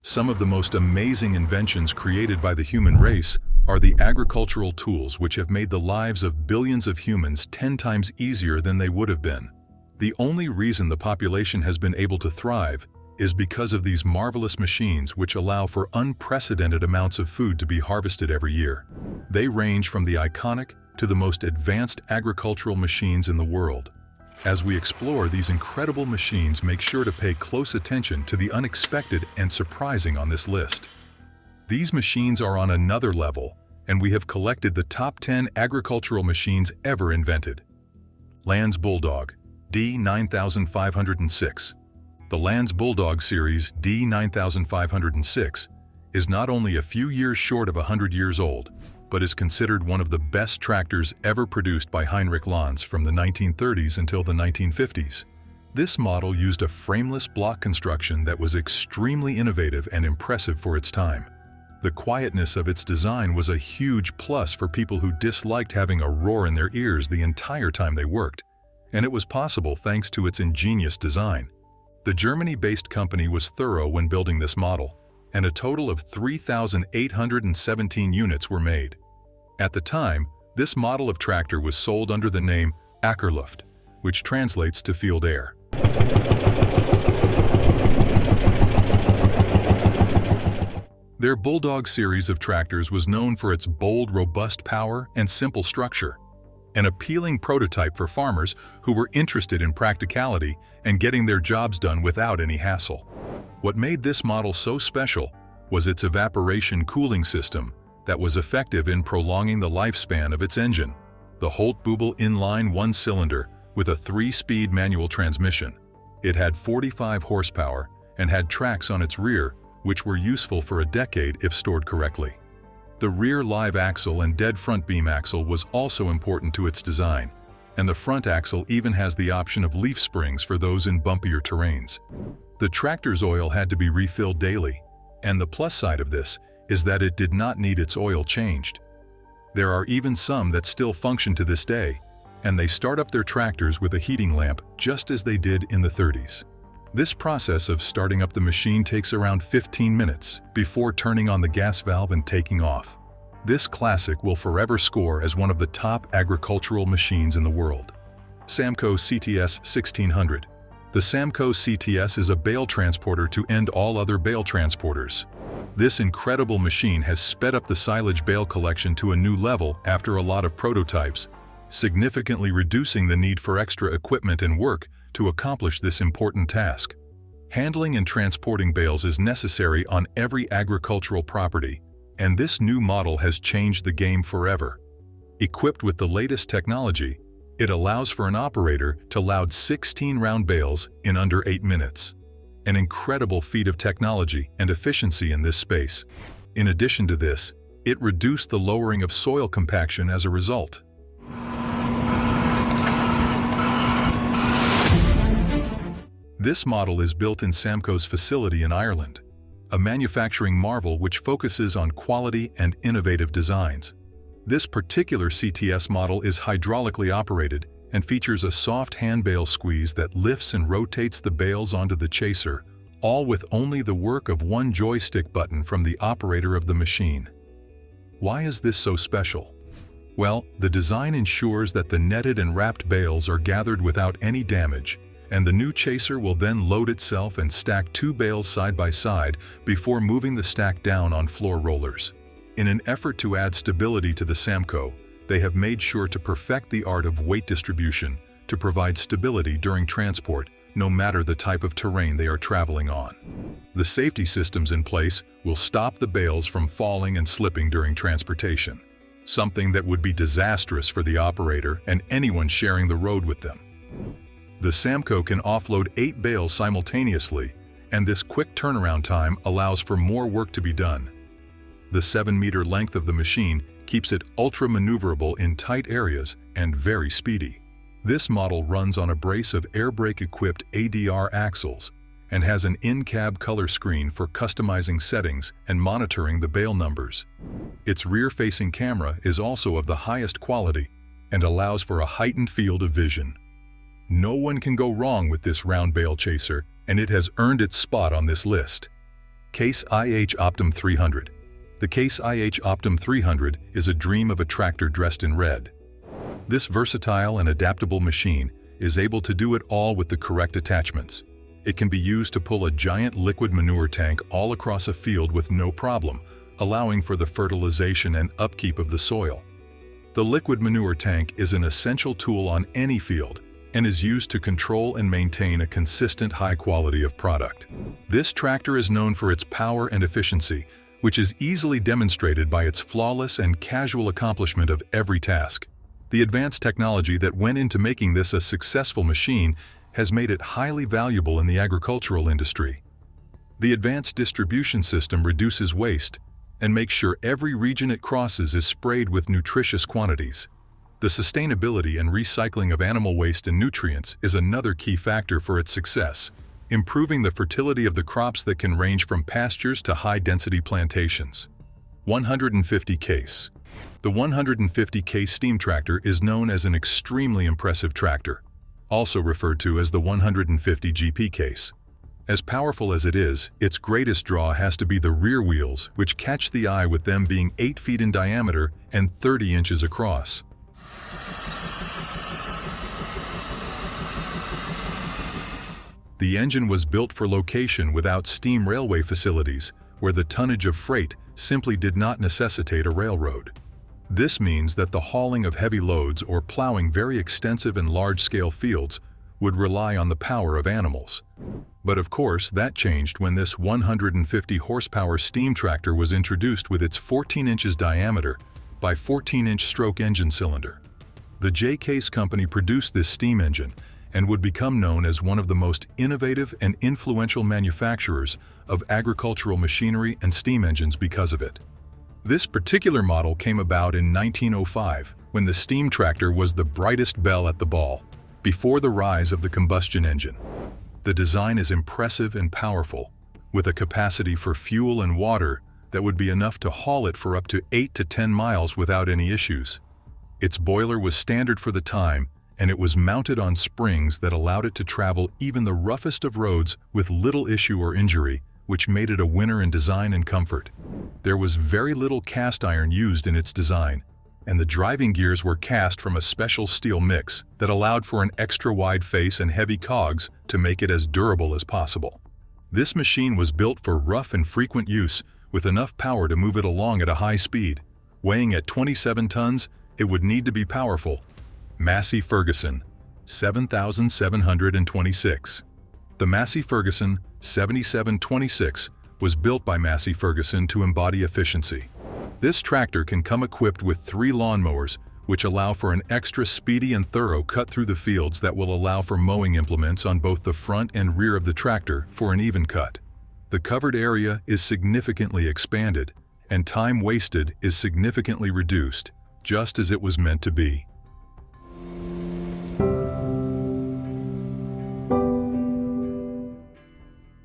Some of the most amazing inventions created by the human race are the agricultural tools which have made the lives of billions of humans 10 times easier than they would have been. The only reason the population has been able to thrive is because of these marvelous machines which allow for unprecedented amounts of food to be harvested every year. They range from the iconic to the most advanced agricultural machines in the world. As we explore these incredible machines, make sure to pay close attention to the unexpected and surprising on this list. These machines are on another level, and we have collected the top 10 agricultural machines ever invented. Lanz Bulldog D9506. The Lanz Bulldog series D9506 is not only a few years short of 100 years old, but is considered one of the best tractors ever produced by Heinrich Lanz from the 1930s until the 1950s. This model used a frameless block construction that was extremely innovative and impressive for its time. The quietness of its design was a huge plus for people who disliked having a roar in their ears the entire time they worked, and it was possible thanks to its ingenious design. The Germany-based company was thorough when building this model, and a total of 3,817 units were made. At the time, this model of tractor was sold under the name Ackerluft, which translates to field air. Their Bulldog series of tractors was known for its bold, robust power and simple structure, an appealing prototype for farmers who were interested in practicality and getting their jobs done without any hassle. What made this model so special was its evaporation cooling system that was effective in prolonging the lifespan of its engine. The Holt-Bubel inline one-cylinder with a 3-speed manual transmission. It had 45 horsepower and had tracks on its rear, which were useful for a decade if stored correctly. The rear live axle and dead front beam axle was also important to its design, and the front axle even has the option of leaf springs for those in bumpier terrains. The tractor's oil had to be refilled daily, and the plus side of this is that it did not need its oil changed. There are even some that still function to this day, and they start up their tractors with a heating lamp just as they did in the 30s. This process of starting up the machine takes around 15 minutes before turning on the gas valve and taking off. This classic will forever score as one of the top agricultural machines in the world. Samco CTS 1600. The Samco CTS is a bale transporter to end all other bale transporters. This incredible machine has sped up the silage bale collection to a new level after a lot of prototypes, significantly reducing the need for extra equipment and work to accomplish this important task. Handling and transporting bales is necessary on every agricultural property, and this new model has changed the game forever. Equipped with the latest technology, it allows for an operator to load 16 round bales in under 8 minutes. An incredible feat of technology and efficiency in this space. In addition to this, it reduced the lowering of soil compaction as a result. This model is built in Samco's facility in Ireland, a manufacturing marvel which focuses on quality and innovative designs. This particular CTS model is hydraulically operated and features a soft hand bale squeeze that lifts and rotates the bales onto the chaser, all with only the work of one joystick button from the operator of the machine. Why is this so special? Well, the design ensures that the netted and wrapped bales are gathered without any damage, and the new chaser will then load itself and stack 2 bales side by side before moving the stack down on floor rollers. In an effort to add stability to the Samco, they have made sure to perfect the art of weight distribution to provide stability during transport, no matter the type of terrain they are traveling on. The safety systems in place will stop the bales from falling and slipping during transportation, something that would be disastrous for the operator and anyone sharing the road with them. The Samco can offload 8 bales simultaneously, and this quick turnaround time allows for more work to be done. The 7-meter length of the machine keeps it ultra-maneuverable in tight areas and very speedy. This model runs on a brace of air brake-equipped ADR axles and has an in-cab color screen for customizing settings and monitoring the bale numbers. Its rear-facing camera is also of the highest quality and allows for a heightened field of vision. No one can go wrong with this round bale chaser, and it has earned its spot on this list. Case IH Optum 300. The Case IH Optum 300 is a dream of a tractor dressed in red. This versatile and adaptable machine is able to do it all with the correct attachments. It can be used to pull a giant liquid manure tank all across a field with no problem, allowing for the fertilization and upkeep of the soil. The liquid manure tank is an essential tool on any field and is used to control and maintain a consistent high quality of product. This tractor is known for its power and efficiency, which is easily demonstrated by its flawless and casual accomplishment of every task. The advanced technology that went into making this a successful machine has made it highly valuable in the agricultural industry. The advanced distribution system reduces waste and makes sure every region it crosses is sprayed with nutritious quantities. The sustainability and recycling of animal waste and nutrients is another key factor for its success, improving the fertility of the crops that can range from pastures to high-density plantations. 150 case. The 150 case steam tractor is known as an extremely impressive tractor, also referred to as the 150 GP case. As powerful as it is, its greatest draw has to be the rear wheels, which catch the eye with them being 8 feet in diameter and 30 inches across. The engine was built for location without steam railway facilities, where the tonnage of freight simply did not necessitate a railroad. This means that the hauling of heavy loads or plowing very extensive and large-scale fields would rely on the power of animals. But of course, that changed when this 150 horsepower steam tractor was introduced with its 14 inches diameter by 14-inch stroke engine cylinder. The J-Case company produced this steam engine and would become known as one of the most innovative and influential manufacturers of agricultural machinery and steam engines because of it. This particular model came about in 1905, when the steam tractor was the brightest belle at the ball, before the rise of the combustion engine. The design is impressive and powerful, with a capacity for fuel and water that would be enough to haul it for up to 8 to 10 miles without any issues. Its boiler was standard for the time, and it was mounted on springs that allowed it to travel even the roughest of roads with little issue or injury, which made it a winner in design and comfort. There was very little cast iron used in its design, and the driving gears were cast from a special steel mix that allowed for an extra wide face and heavy cogs to make it as durable as possible. This machine was built for rough and frequent use, with enough power to move it along at a high speed. Weighing at 27 tons, it would need to be powerful. Massey Ferguson, 7726. The Massey Ferguson 7726 was built by Massey Ferguson to embody efficiency. This tractor can come equipped with 3 lawnmowers, which allow for an extra speedy and thorough cut through the fields that will allow for mowing implements on both the front and rear of the tractor for an even cut. The covered area is significantly expanded, and time wasted is significantly reduced, just as it was meant to be.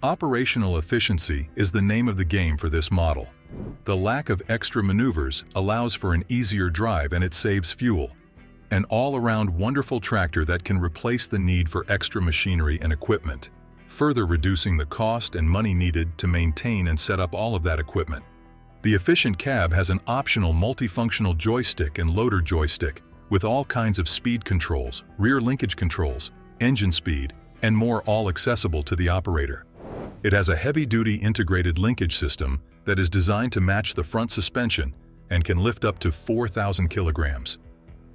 Operational efficiency is the name of the game for this model. The lack of extra maneuvers allows for an easier drive and it saves fuel. An all-around wonderful tractor that can replace the need for extra machinery and equipment, further reducing the cost and money needed to maintain and set up all of that equipment. The efficient cab has an optional multifunctional joystick and loader joystick with all kinds of speed controls, rear linkage controls, engine speed, and more, all accessible to the operator. It has a heavy-duty integrated linkage system that is designed to match the front suspension and can lift up to 4,000 kilograms.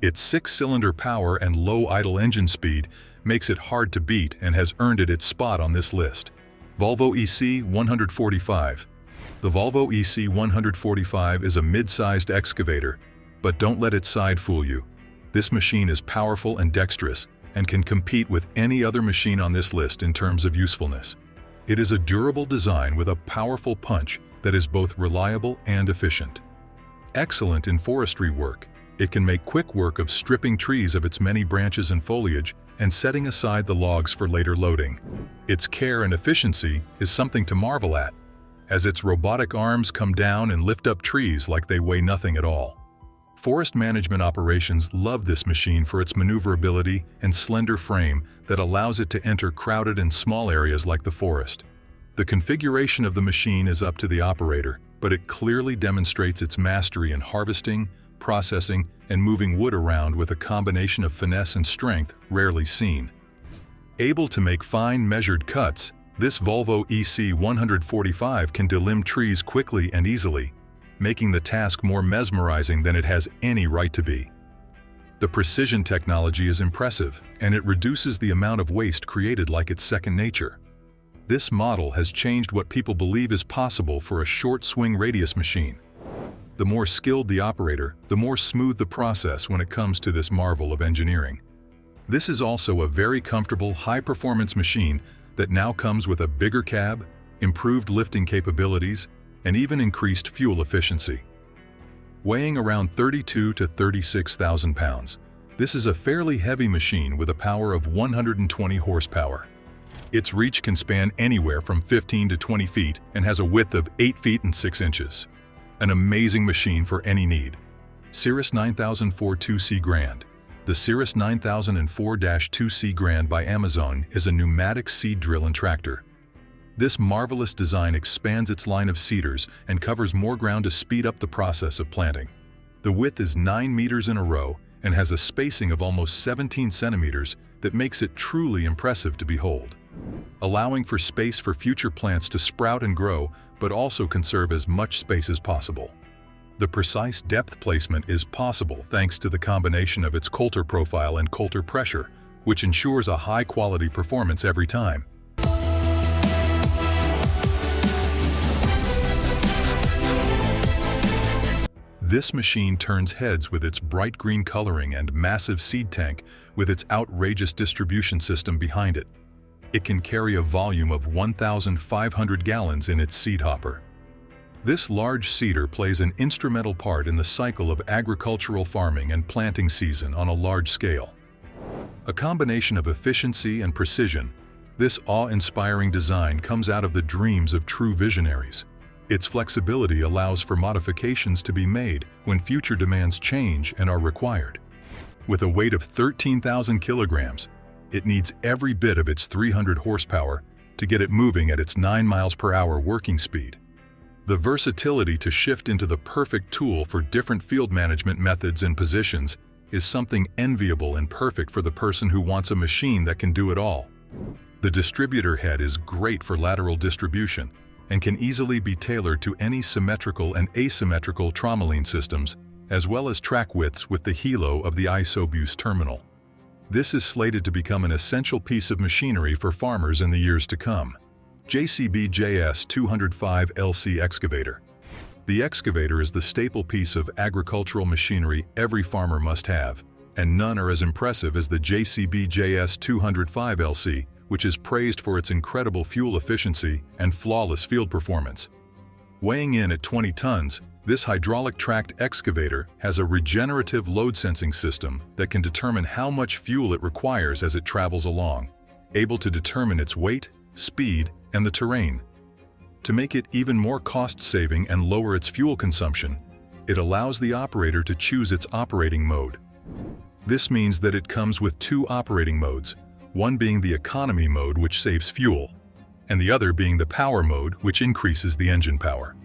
Its 6-cylinder power and low idle engine speed makes it hard to beat and has earned it its spot on this list. Volvo EC145. The Volvo EC145 is a mid-sized excavator, but don't let its side fool you. This machine is powerful and dexterous and can compete with any other machine on this list in terms of usefulness. It is a durable design with a powerful punch that is both reliable and efficient. Excellent in forestry work, it can make quick work of stripping trees of its many branches and foliage and setting aside the logs for later loading. Its care and efficiency is something to marvel at, as its robotic arms come down and lift up trees like they weigh nothing at all. Forest management operations love this machine for its maneuverability and slender frame that allows it to enter crowded and small areas like the forest. The configuration of the machine is up to the operator, but it clearly demonstrates its mastery in harvesting, processing, and moving wood around with a combination of finesse and strength rarely seen. Able to make fine, measured cuts, this Volvo EC145 can delimb trees quickly and easily, making the task more mesmerizing than it has any right to be. The precision technology is impressive, and it reduces the amount of waste created like it's second nature. This model has changed what people believe is possible for a short swing radius machine. The more skilled the operator, the more smooth the process when it comes to this marvel of engineering. This is also a very comfortable, high-performance machine that now comes with a bigger cab, improved lifting capabilities, and even increased fuel efficiency. Weighing around 32 to 36,000 pounds, this is a fairly heavy machine with a power of 120 horsepower. Its reach can span anywhere from 15 to 20 feet and has a width of 8 feet and 6 inches. An amazing machine for any need. Cirrus 9004 2C Grand. The Cirrus 9004-2C Grand by Amazon is a pneumatic seed drill and tractor. This marvelous design expands its line of seeders and covers more ground to speed up the process of planting. The width is 9 meters in a row and has a spacing of almost 17 centimeters that makes it truly impressive to behold, allowing for space for future plants to sprout and grow, but also conserve as much space as possible. The precise depth placement is possible thanks to the combination of its coulter profile and coulter pressure, which ensures a high-quality performance every time. This machine turns heads with its bright green coloring and massive seed tank with its outrageous distribution system behind it. It can carry a volume of 1,500 gallons in its seed hopper. This large seeder plays an instrumental part in the cycle of agricultural farming and planting season on a large scale. A combination of efficiency and precision, this awe-inspiring design comes out of the dreams of true visionaries. Its flexibility allows for modifications to be made when future demands change and are required. With a weight of 13,000 kilograms, it needs every bit of its 300 horsepower to get it moving at its 9 miles per hour working speed. The versatility to shift into the perfect tool for different field management methods and positions is something enviable and perfect for the person who wants a machine that can do it all. The distributor head is great for lateral distribution and can easily be tailored to any symmetrical and asymmetrical tromoline systems, as well as track widths with the helo of the isobus terminal. This is slated to become an essential piece of machinery for farmers in the years to come. JCB JS205LC Excavator. The excavator is the staple piece of agricultural machinery every farmer must have, and none are as impressive as the JCB JS205LC, which is praised for its incredible fuel efficiency and flawless field performance. Weighing in at 20 tons, this hydraulic-tracked excavator has a regenerative load-sensing system that can determine how much fuel it requires as it travels along, able to determine its weight, speed, and the terrain. To make it even more cost-saving and lower its fuel consumption, it allows the operator to choose its operating mode. This means that it comes with 2 operating modes, one being the economy mode, which saves fuel, and the other being the power mode, which increases the engine power.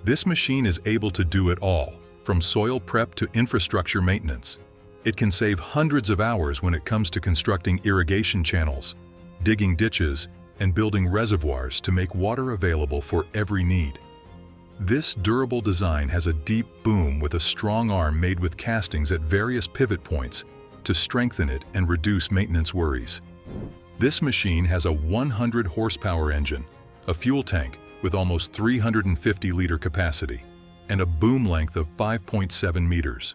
This machine is able to do it all, from soil prep to infrastructure maintenance. It can save hundreds of hours when it comes to constructing irrigation channels, digging ditches, and building reservoirs to make water available for every need. This durable design has a deep boom with a strong arm made with castings at various pivot points to strengthen it and reduce maintenance worries. This machine has a 100 horsepower engine, a fuel tank with almost 350-liter capacity, and a boom length of 5.7 meters.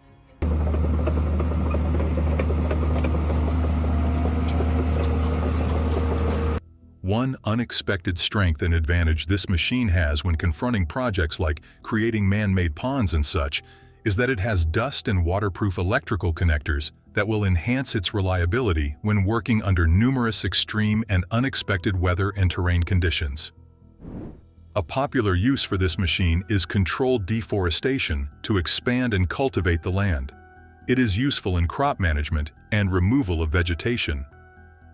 One unexpected strength and advantage this machine has when confronting projects like creating man-made ponds and such is that it has dust and waterproof electrical connectors that will enhance its reliability when working under numerous extreme and unexpected weather and terrain conditions. A popular use for this machine is controlled deforestation to expand and cultivate the land. It is useful in crop management and removal of vegetation.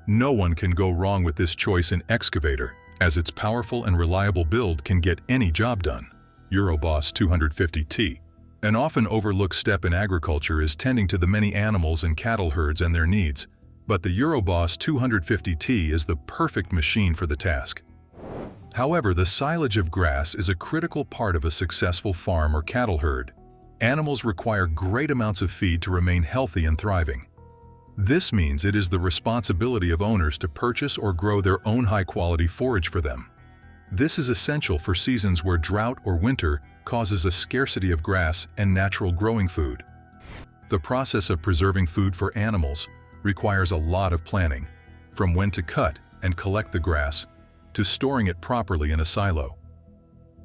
No one can go wrong with this choice in excavator, as its powerful and reliable build can get any job done. Euroboss 250T. An often overlooked step in agriculture is tending to the many animals and cattle herds and their needs, but the Euroboss 250T is the perfect machine for the task. However, the silage of grass is a critical part of a successful farm or cattle herd. Animals require great amounts of feed to remain healthy and thriving. This means it is the responsibility of owners to purchase or grow their own high-quality forage for them. This is essential for seasons where drought or winter causes a scarcity of grass and natural growing food. The process of preserving food for animals requires a lot of planning, from when to cut and collect the grass to storing it properly in a silo.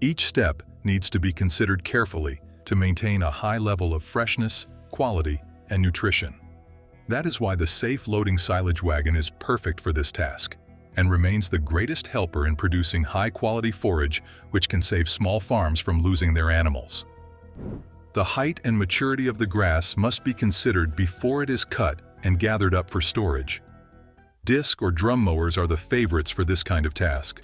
Each step needs to be considered carefully to maintain a high level of freshness, quality, and nutrition. That is why the safe loading silage wagon is perfect for this task and remains the greatest helper in producing high-quality forage which can save small farms from losing their animals. The height and maturity of the grass must be considered before it is cut and gathered up for storage. Disc or drum mowers are the favorites for this kind of task.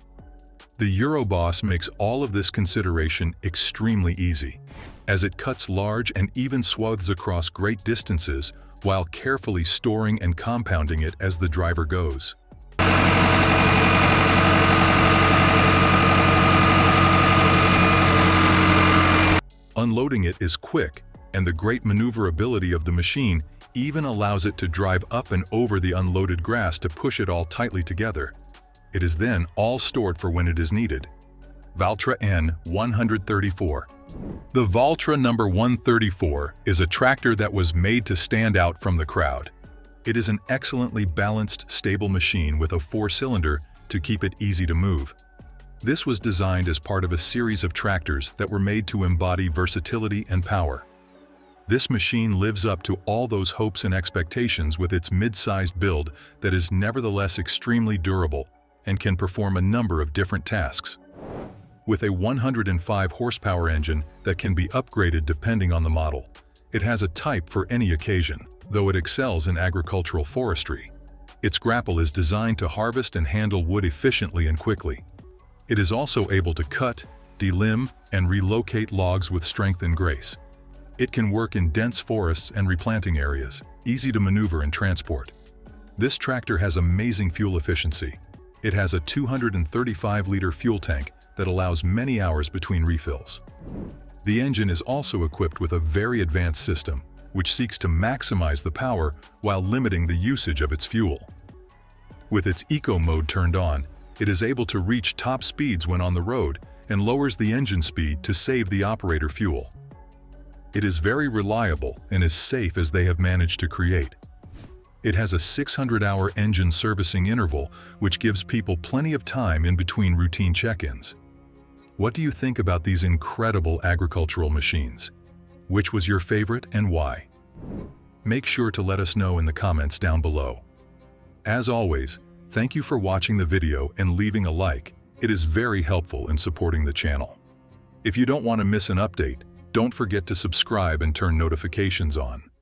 The Euroboss makes all of this consideration extremely easy, as it cuts large and even swaths across great distances while carefully storing and compounding it as the driver goes. Unloading it is quick, and the great maneuverability of the machine even allows it to drive up and over the unloaded grass to push it all tightly together. It is then all stored for when it is needed. Valtra N134. The Valtra number 134 is a tractor that was made to stand out from the crowd. It is an excellently balanced, stable machine with a 4-cylinder to keep it easy to move. This was designed as part of a series of tractors that were made to embody versatility and power. This machine lives up to all those hopes and expectations with its mid-sized build that is nevertheless extremely durable and can perform a number of different tasks. With a 105 horsepower engine that can be upgraded depending on the model, it has a type for any occasion, though it excels in agricultural forestry. Its grapple is designed to harvest and handle wood efficiently and quickly. It is also able to cut, delimb, and relocate logs with strength and grace. It can work in dense forests and replanting areas, easy to maneuver and transport. This tractor has amazing fuel efficiency. It has a 235-liter fuel tank that allows many hours between refills. The engine is also equipped with a very advanced system, which seeks to maximize the power while limiting the usage of its fuel. With its eco mode turned on, it is able to reach top speeds when on the road and lowers the engine speed to save the operator fuel. It is very reliable and as safe as they have managed to create. It has a 600-hour engine servicing interval, which gives people plenty of time in between routine check-ins. What do you think about these incredible agricultural machines? Which was your favorite and why? Make sure to let us know in the comments down below. As always, thank you for watching the video and leaving a like. It is very helpful in supporting the channel. If you don't want to miss an update, don't forget to subscribe and turn notifications on.